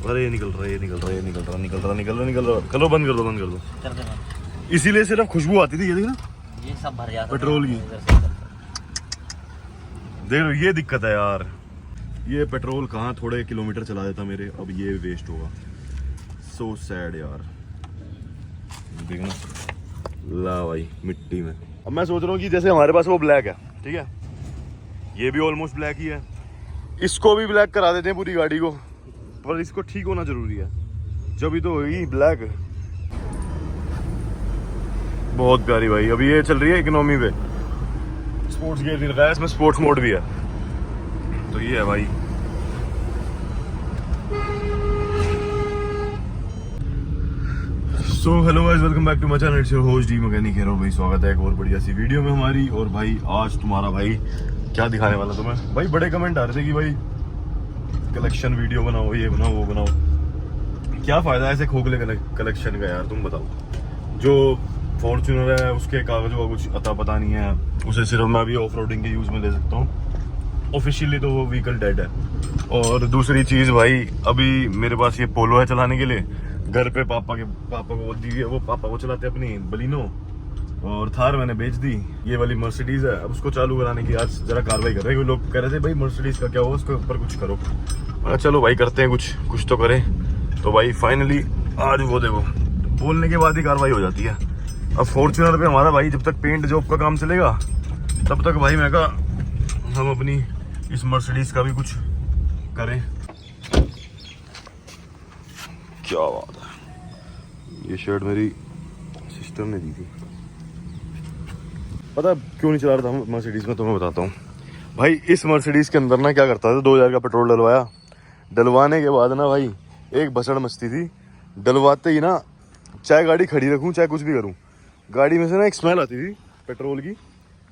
अरे ये निकल रहा है, ये निकल रहा है, ये निकल रहा, निकल रहा, निकल रहा, निकल रहा। करो बंद कर दो, बंद कर दो। कर दे बंद। इसीलिए सिर्फ खुशबू आती थी, ये देखना ये सब भर जाता पेट्रोल की। इधर से इधर। देख लो ये दिक्कत है यार। ये पेट्रोल कहाँ थोड़े किलोमीटर चला देता मेरे, अब ये वेस्ट होगा। सो सैड यार। देखना ला भाई मिट्टी में। अब मैं सोच रहा हूँ कि जैसे हमारे पास वो ब्लैक है, ठीक है, ये भी ऑलमोस्ट ब्लैक ही है, इसको भी ब्लैक करा देते हैं पूरी गाड़ी को। पर इसको ठीक होना जरूरी है, जब ही तो होगी ब्लैक। बहुत प्यारी भाई। अभी ये चल रही है इकोनॉमी पे, स्पोर्ट्स गियर नहीं लगाया इसमें, स्पोर्ट्स मोड भी है। तो ये है भाई। So hello guys, welcome back to my channel. It's your host the mechanic hero भाई। स्वागत है एक और बढ़िया सी वीडियो में हमारी। और भाई आज तुम्हारा भाई क्या दिखाने वाला तुम्हें। भाई बड़े कमेंट आ रहे थे कि भाई कलेक्शन वीडियो बनाओ, ये बनाओ, वो बनाओ। क्या फायदा ऐसे खोखले कलेक्शन का यार, तुम बताओ। जो फॉर्च्यूनर है उसके कागजों का कुछ अता पता नहीं है, उसे सिर्फ मैं भी ऑफ रोडिंग के यूज में ले सकता हूँ। ऑफिशियली तो वो व्हीकल डेड है। और दूसरी चीज भाई, अभी मेरे पास ये पोलो है चलाने के लिए। घर पे पापा को दी है, वो पापा को चलाते अपनी बलिनो। और थार मैंने बेच दी। ये वाली मर्सिडीज है, अब उसको चालू कराने की आज जरा कार्रवाई कर रहे हैं। लोग कह रहे थे भाई मर्सिडीज का क्या हो, उसके ऊपर कुछ करो। चलो भाई करते हैं, कुछ तो करें। तो भाई फाइनली आज वो देखो, बोलने के बाद ही कार्रवाई हो जाती है। अब फॉर्च्यूनर पे हमारा भाई जब तक पेंट जॉब का काम चलेगा तब तक भाई मैं कहा हम अपनी इस मर्सिडीज का भी कुछ करें। क्या बात है। ये शर्ट मेरी सिस्टर ने दी थी। पता क्यों नहीं चला रहा था मर्सिडीज में, तुम्हें बताता हूँ भाई। इस मर्सिडीज के अंदर ना क्या करता था, 2000 का पेट्रोल डलवाया। डलवाने के बाद ना भाई एक भसड़ मचती थी। डलवाते ही ना, चाहे गाड़ी खड़ी रखूँ चाहे कुछ भी करूँ, गाड़ी में से ना एक स्मेल आती थी पेट्रोल की।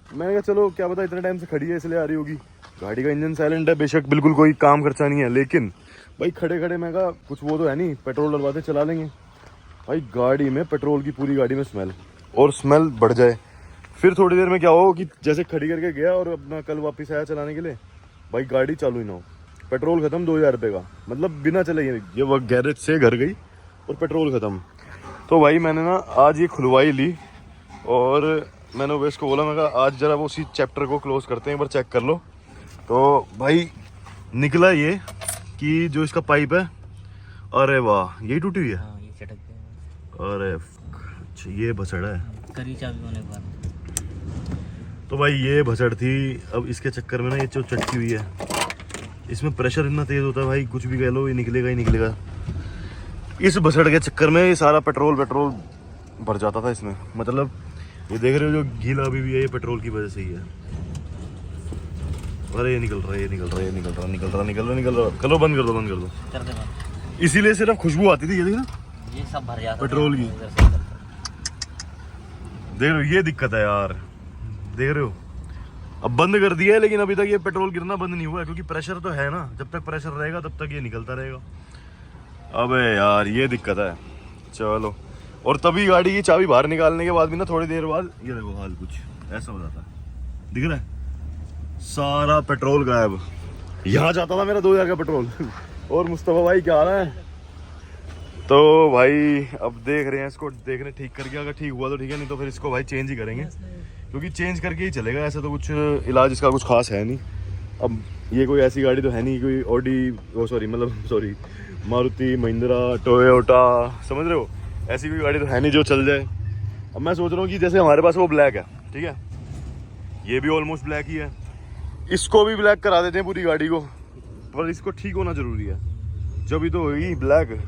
मैंने कहा चलो क्या पता इतने टाइम से खड़ी है इसलिए आ रही होगी। गाड़ी का इंजन साइलेंट है बेशक, बिल्कुल कोई काम खर्चा नहीं है, लेकिन भाई खड़े खड़े मैं कहा कुछ वो तो है नहीं, पेट्रोल डलवाते चला लेंगे। भाई गाड़ी में पेट्रोल की पूरी गाड़ी में स्मेल, और स्मेल बढ़ जाए। फिर थोड़ी देर में क्या हो कि जैसे खड़ी करके गया और अपना कल वापस आया चलाने के लिए, भाई गाड़ी चालू ही ना हो, पेट्रोल खत्म। 2000 रुपये का मतलब बिना चले ये वो गैरेज से घर गई और पेट्रोल खत्म। तो भाई मैंने ना आज ये खुलवाई ली और मैंने उवेश को बोला, मैं कहा आज जरा वो उसी चैप्टर को क्लोज करते हैं, एक बार चेक कर लो। तो भाई निकला ये कि जो इसका पाइप है, अरे वाह यही टूटी हुई है। हाँ, ये चटक गया। अरे अच्छा ये भसड़ है। करी चाबी होने के बाद। तो भाई ये भसड़ थी। अब इसके चक्कर में ना ये जो चटकी हुई है, इसमें प्रेशर इतना तेज होता है भाई, कुछ भी कह लो ये निकलेगा ही निकलेगा। इस भसड़ के चक्कर में ये सारा पेट्रोल भर जाता था इसमें। मतलब ये देख रहे हो जो गीला अभी भी है, ये पेट्रोल की वजह से ही है। अरे ये निकल रहा है, ये निकल रहा है, ये निकल रहा, निकल रहा, निकल रहा, निकल रहा। करो बंद कर दो, बंद कर दो। कर दे बंद। इसीलिए सिर्फ खुशबू आती थी, ये देखना ये सब भर जाता पेट्रोल की। इधर से इधर। देख रहे हो ये दिक्कत है यार, देख रहे हो। अब बंद कर दिया है लेकिन अभी तक ये पेट्रोल गिरना बंद नहीं हुआ है, क्योंकि प्रेशर तो है ना। जब तक प्रेशर रहेगा तब तक ये निकलता रहेगा। अबे यार ये दिक्कत है। चलो, और तभी गाड़ी की चाबी बाहर निकालने के बाद भी ना थोड़ी देर बाद ये देखो हाल कुछ ऐसा हो जाता है। दिख रहा है सारा पेट्रोल गायब। यहाँ जाता था मेरा 2000 का पेट्रोल। और मुस्तफा भाई क्या हाल है। तो भाई अब देख रहे हैं इसको, देख रहे हैं ठीक करके, अगर ठीक हुआ तो ठीक है, नहीं तो फिर इसको भाई चेंज ही करेंगे, क्योंकि चेंज करके ही चलेगा। ऐसा तो कुछ इलाज इसका कुछ खास है नहीं। अब ये कोई ऐसी गाड़ी तो है नहीं कोई ऑडी मारुति महिंद्रा टोयोटा, समझ रहे हो, ऐसी कोई गाड़ी तो है नहीं जो चल जाए। अब मैं सोच रहा हूँ कि जैसे हमारे पास वो ब्लैक है, ठीक है, ये भी ऑलमोस्ट ब्लैक ही है, इसको भी ब्लैक करा देते हैं पूरी गाड़ी को। पर इसको ठीक होना जरूरी है, जब ही तो होगी ब्लैक।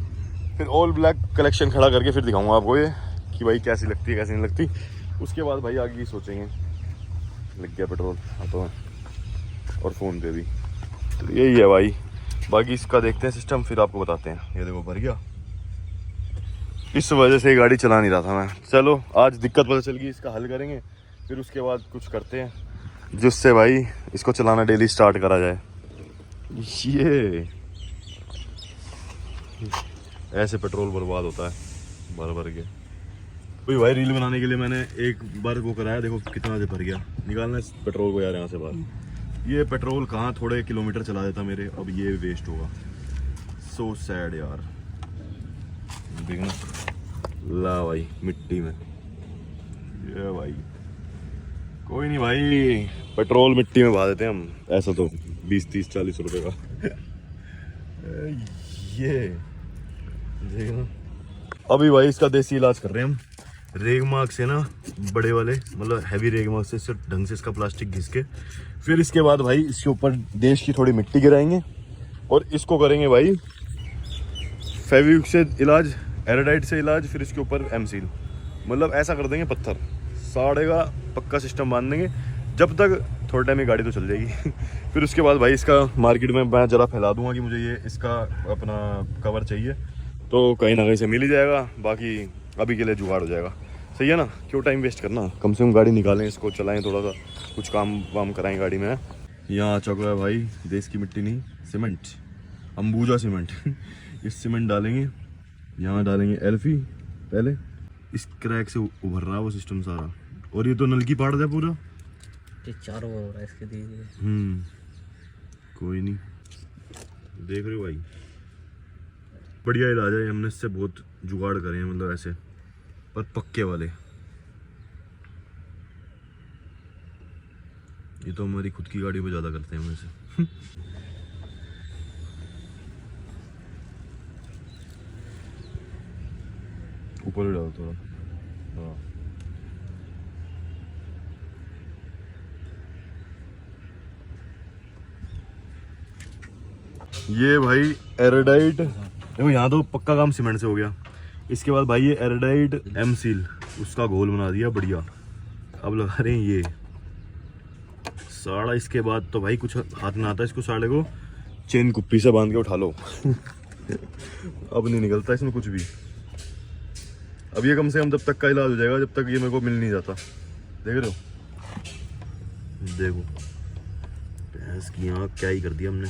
फिर ऑल ब्लैक कलेक्शन खड़ा करके फिर दिखाऊंगा आपको ये कि भाई कैसी लगती है कैसी नहीं लगती। उसके बाद भाई आगे की सोचेंगे। लग गया पेट्रोल हाथों में और फ़ोन पे भी। तो यही है भाई, बाकी इसका देखते हैं सिस्टम, फिर आपको बताते हैं। ये देखो भर गया, इस वजह से गाड़ी चला नहीं रहा था मैं। चलो आज दिक्कत पता चल गई, इसका हल करेंगे, फिर उसके बाद कुछ करते हैं जिससे भाई इसको चलाना डेली स्टार्ट करा जाए। ये ऐसे पेट्रोल बर्बाद होता है भर भर के। भाई रील बनाने के लिए मैंने एक बार वो कराया, देखो कितना भर गया। निकालना इस पेट्रोल को यार यहाँ से बाहर। ये पेट्रोल कहाँ थोड़े किलोमीटर चला देता मेरे, अब ये वेस्ट होगा। सो सैड यार। देखना, ला भाई मिट्टी में, ये भाई कोई नहीं भाई, पेट्रोल मिट्टी में बहा देते हैं हम, ऐसा तो 20-30-40 रुपए का। ये देखना, अभी भाई इसका देसी इलाज कर रहे हैं हम। रेगमार्क से ना, बड़े वाले मतलब हैवी रेगमार्क से सिर्फ ढंग से इसका प्लास्टिक घिस के, फिर इसके बाद भाई इसके ऊपर देश की थोड़ी मिट्टी गिराएंगे और इसको करेंगे भाई फेविक्विक से इलाज, एराडाइट से इलाज, फिर इसके ऊपर एमसील, मतलब ऐसा कर देंगे पत्थर साड़े का पक्का सिस्टम बांध देंगे, जब तक थोड़े टाइम में गाड़ी तो चल जाएगी। फिर उसके बाद भाई इसका मार्केट में मैं जरा फैला दूंगा कि मुझे ये इसका अपना कवर चाहिए, तो कहीं ना कहीं से मिल ही जाएगा, बाकी अभी के लिए जुगाड़ हो जाएगा। सही है ना, क्यों टाइम वेस्ट करना, कम से कम गाड़ी निकालें, इसको चलाएं, थोड़ा सा कुछ काम वाम कराएं गाड़ी में। यहाँ आ चुका है भाई देश की मिट्टी नहीं, सीमेंट, अंबुजा सीमेंट। इस सीमेंट डालेंगे, यहाँ डालेंगे एल्फी, पहले इस क्रैक से उभर रहा है वो सिस्टम सारा, और ये तो नल की पाड़ है पूरा, ये चारों ओर हो रहा है इसके दीजिए। कोई नहीं, देख रहे हो भाई, बढ़िया इलाज है, हमने इससे बहुत जुगाड़ करे हैं, मतलब ऐसे पर पक्के वाले। ये तो हमारी खुद की गाड़ी पे ज्यादा करते हैं हम ऐसे। ऊपर ही डालो थोड़ा, हाँ। ये भाई एराडाइट, देखो यहाँ तो पक्का काम सीमेंट से हो गया। इसके बाद भाई ये एराडाइट एमसील, उसका घोल बना दिया बढ़िया, अब लगा रहे हैं ये साड़ा। इसके बाद तो भाई कुछ हाथ ना आता इसको, साड़े को चेन कुप्पी से बांध के उठा लो। अब नहीं निकलता इसमें कुछ भी। अब ये कम से कम तब तक का इलाज हो जाएगा जब तक ये मेरे को मिल नहीं जाता। देख रहे हो, देखो भैंस की आँख क्या ही कर दिया हमने।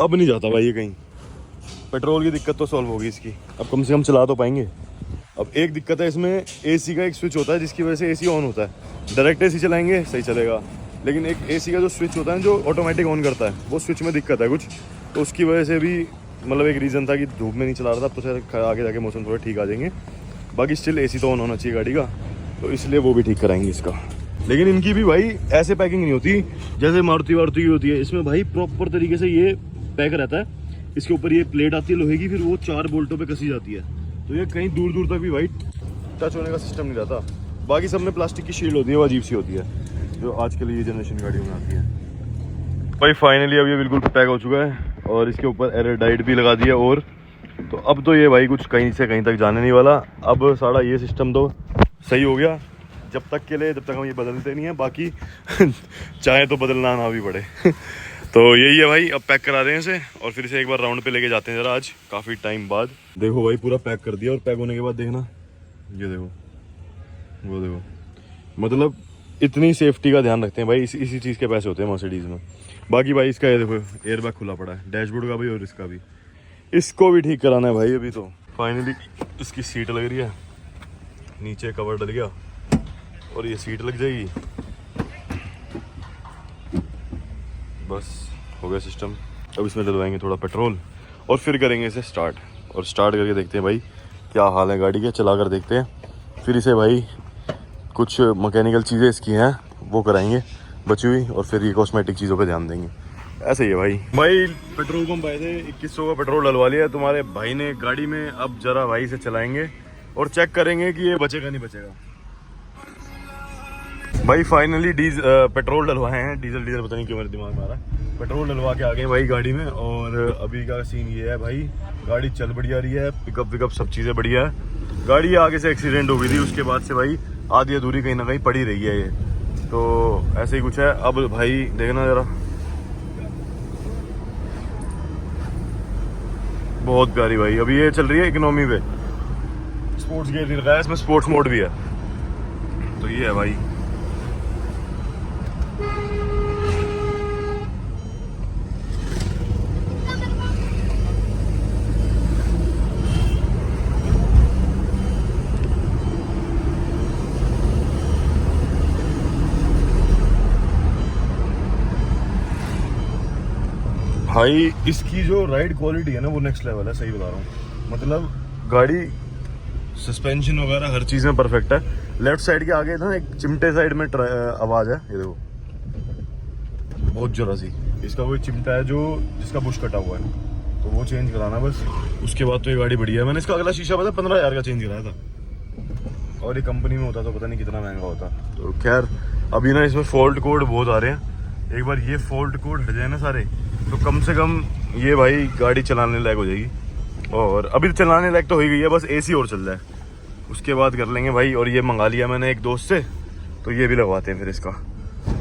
अब नहीं जाता भाई ये कहीं, पेट्रोल की दिक्कत तो सॉल्व होगी इसकी, अब कम से कम चला तो पाएंगे। अब एक दिक्कत है इसमें, एसी का एक स्विच होता है जिसकी वजह से एसी ऑन होता है। डायरेक्ट एसी चलाएंगे सही चलेगा, लेकिन एक एसी का जो स्विच होता है जो ऑटोमेटिक ऑन करता है, वो स्विच में दिक्कत है कुछ, तो उसकी वजह से भी मतलब एक रीज़न था कि धूप में नहीं चला रहा था। अब तो शायद आगे जाके मौसम थोड़ा ठीक आ जाएंगे, बाकी स्टिल एसी तो ऑन होना चाहिए गाड़ी का, तो इसलिए वो भी ठीक कराएंगे इसका। लेकिन इनकी भी भाई ऐसे पैकिंग नहीं होती जैसे मारुति वारुति की होती है, इसमें भाई प्रॉपर तरीके से ये पैक रहता है। इसके ऊपर ये प्लेट आती है लोहे की, फिर वो 4 बोल्टों पे कसी जाती है, तो ये कहीं दूर दूर तक भी भाई टच होने का सिस्टम नहीं रहता। बाकी सब में प्लास्टिक की शील्ड होती है, वो अजीब सी होती है जो आजकल ये जनरेशन गाड़ियों में आती है। भाई फाइनली अब ये बिल्कुल पैक हो चुका है और इसके ऊपर एराडाइट भी लगा दिया, और तो अब तो ये भाई कुछ कहीं से कहीं तक जाने नहीं वाला। अब सारा ये सिस्टम तो सही हो गया जब तक के लिए, जब तक हम ये बदलते नहीं है, बाकी चाहे तो बदलना ना भी पड़े। तो यही है भाई, अब पैक करा रहे हैं इसे और फिर इसे एक बार राउंड पे लेके जाते हैं जरा आज काफ़ी टाइम बाद। देखो भाई पूरा पैक कर दिया, और पैक होने के बाद देखना, ये देखो, वो देखो, मतलब इतनी सेफ्टी का ध्यान रखते हैं भाई, इसी चीज़ के पैसे होते हैं मर्सिडीज़ में। बाकी भाई इसका ये देखो एयरबैग खुला पड़ा है, डैशबोर्ड का भी और इसका भी, इसको भी ठीक कराना है भाई अभी। तो फाइनली इसकी सीट लग रही है, नीचे कवर डल गया और ये सीट लग जाएगी, बस हो गया सिस्टम। अब इसमें डलवाएंगे थोड़ा पेट्रोल और फिर करेंगे इसे स्टार्ट, और स्टार्ट करके देखते हैं भाई क्या हाल है गाड़ी के, चला कर देखते हैं। फिर इसे भाई कुछ मैकेनिकल चीज़ें इसकी हैं वो कराएंगे बची हुई, और फिर ये कॉस्मेटिक चीज़ों पे ध्यान देंगे। ऐसे ही है भाई पेट्रोल पंप आए थे, 2100 का पेट्रोल डलवा लिया तुम्हारे भाई ने गाड़ी में। अब जरा भाई इसे चलाएंगे और चेक करेंगे कि ये बचेगा नहीं बचेगा। भाई फाइनली पेट्रोल डलवाए हैं, डीजल पता नहीं क्यों मेरे दिमाग में आ रहा है। पेट्रोल डलवा के आ गए भाई गाड़ी में, और अभी का सीन ये है भाई, गाड़ी चल बढ़िया रही है, पिकअप विकअप सब चीज़ें बढ़िया है। गाड़ी आगे से एक्सीडेंट हो गई थी, उसके बाद से भाई आधी अधूरी कहीं ना कहीं पड़ी रही है ये, तो ऐसे ही कुछ है। अब भाई देखना जरा, बहुत प्यारी भाई। अभी ये चल रही है इकोनॉमी पे, स्पोर्ट्स गियर नहीं लगाया इसमें, स्पोर्ट्स मोड भी है, तो ये है भाई। भाई इसकी जो राइड क्वालिटी है ना वो नेक्स्ट लेवल है, सही बता रहा हूँ। मतलब गाड़ी सस्पेंशन वगैरह हर चीज़ में परफेक्ट है। लेफ्ट साइड के आगे ना एक चिमटे साइड में आवाज़ है, ये देखो बहुत जरा सी। इसका कोई चिमटा है जो जिसका बुश कटा हुआ है, तो वो चेंज कराना बस। उसके बाद तो ये गाड़ी बढ़िया है। मैंने इसका अगला शीशा पता 15,000 का चेंज कराया था, और ये कंपनी में होता तो पता नहीं कितना महंगा होता। तो खैर अभी ना इसमें फॉल्ट कोड बहुत आ रहे हैं। एक बार ये फॉल्ट कोड हट जाए ना सारे, तो कम से कम ये भाई गाड़ी चलाने लायक हो जाएगी। और अभी तो चलाने लायक तो हो ही गई है, बस एसी और चल जाए उसके बाद कर लेंगे भाई। और ये मंगा लिया मैंने एक दोस्त से, तो ये भी लगवाते हैं फिर इसका,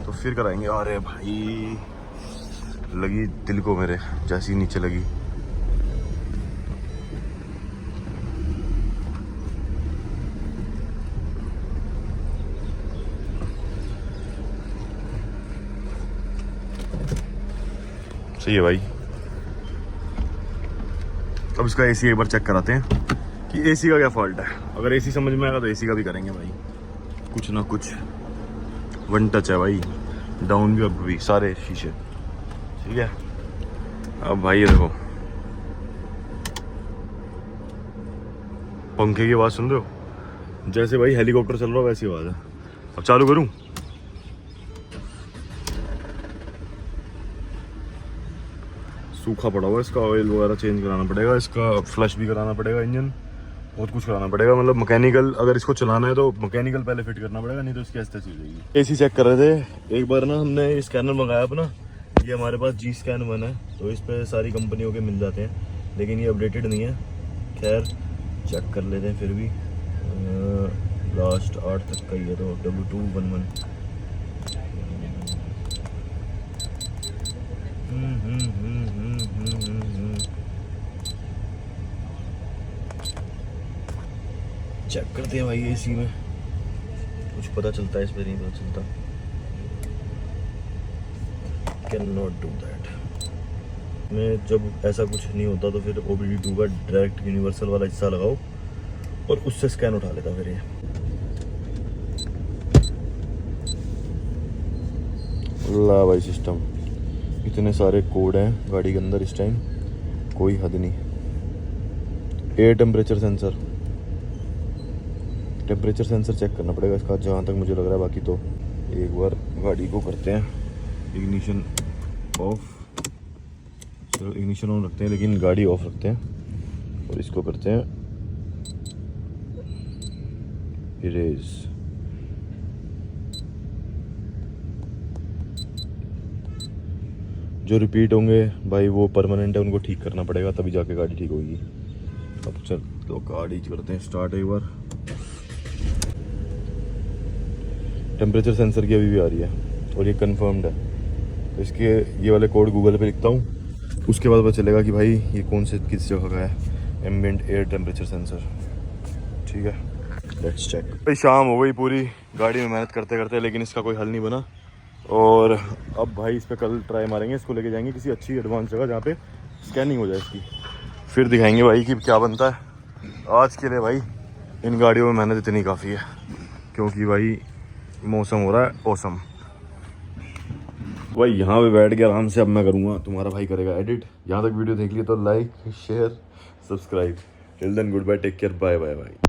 तो फिर कराएंगे। अरे भाई लगी दिल को मेरे, जैसी नीचे लगी। सही है भाई। अब इसका एसी एक बार चेक कराते हैं कि एसी का क्या फॉल्ट है। अगर एसी समझ में आएगा तो एसी का भी करेंगे भाई, कुछ ना कुछ। वन टच है भाई, डाउन भी अप भी सारे शीशे, ठीक है। अब भाई ये देखो पंखे की आवाज़ सुन रहे हो, जैसे भाई हेलीकॉप्टर चल रहा हो वैसी आवाज़ है। अब चालू करूं? सूखा पड़ा हुआ, इसका ऑयल वगैरह चेंज कराना पड़ेगा, इसका फ्लश भी कराना पड़ेगा, इंजन बहुत कुछ कराना पड़ेगा। मतलब मैकेनिकल अगर इसको चलाना है तो मैकेनिकल पहले फिट करना पड़ेगा, नहीं तो इसकी ऐसे चल जाएगी। एसी चेक कर रहे थे एक बार ना, हमने स्कैनर मंगाया अपना। ये हमारे पास G Scan 1 है, तो इस पर सारी कंपनियों के मिल जाते हैं, लेकिन ये अपडेटेड नहीं है। खैर चेक कर लेते हैं फिर भी। लास्ट 8 तक का ही है, तो W211। चेक करते हैं भाई एसी में, कुछ पता चलता है, इस पर नहीं पता चलता। Can not do that. में जब ऐसा कुछ नहीं होता तो फिर OBD2 का डायरेक्ट यूनिवर्सल वाला हिस्सा लगाओ और उससे स्कैन उठा लेता फिर ये। ला भाई सिस्टम, इतने सारे कोड हैं गाड़ी के अंदर इस टाइम, कोई हद नहीं। Air temperature sensor, temperature sensor check करना पड़ेगा इसका, जहाँ तक मुझे लग रहा है। बाकी तो एक बार गाड़ी को करते हैं इग्निशन ऑफ। चलो इग्निशन ऑन रखते हैं, लेकिन गाड़ी ऑफ रखते हैं, और इसको करते हैं इरेज। जो रिपीट होंगे भाई वो परमानेंट है, उनको ठीक करना पड़ेगा, तभी जाके गाड़ी ठीक होगी। अब चल तो गाड़ी करते हैं स्टार्ट एक बार। टेम्परेचर सेंसर की अभी भी आ रही है, और ये कंफर्म्ड है। तो इसके ये वाले कोड गूगल पे लिखता हूँ, उसके बाद पता चलेगा कि भाई ये कौन से किस जगह का है। एम्बिएंट एयर टेम्परेचर सेंसर, ठीक है। Let's check. भाई शाम हो गई पूरी गाड़ी में मेहनत करते करते, लेकिन इसका कोई हल नहीं बना। और अब भाई इस पर कल ट्राई मारेंगे, इसको लेके जाएंगे किसी अच्छी एडवांस जगह जहाँ पे स्कैनिंग हो जाए इसकी, फिर दिखाएंगे भाई कि क्या बनता है। आज के लिए भाई इन गाड़ियों में मेहनत इतनी काफ़ी है, क्योंकि भाई मौसम हो रहा है औसम। भाई यहाँ पे बैठ के आराम से अब मैं करूँगा, तुम्हारा भाई करेगा एडिट। यहाँ तक वीडियो देख लिया तो like share subscribe. Till then goodbye, take care, bye bye bye.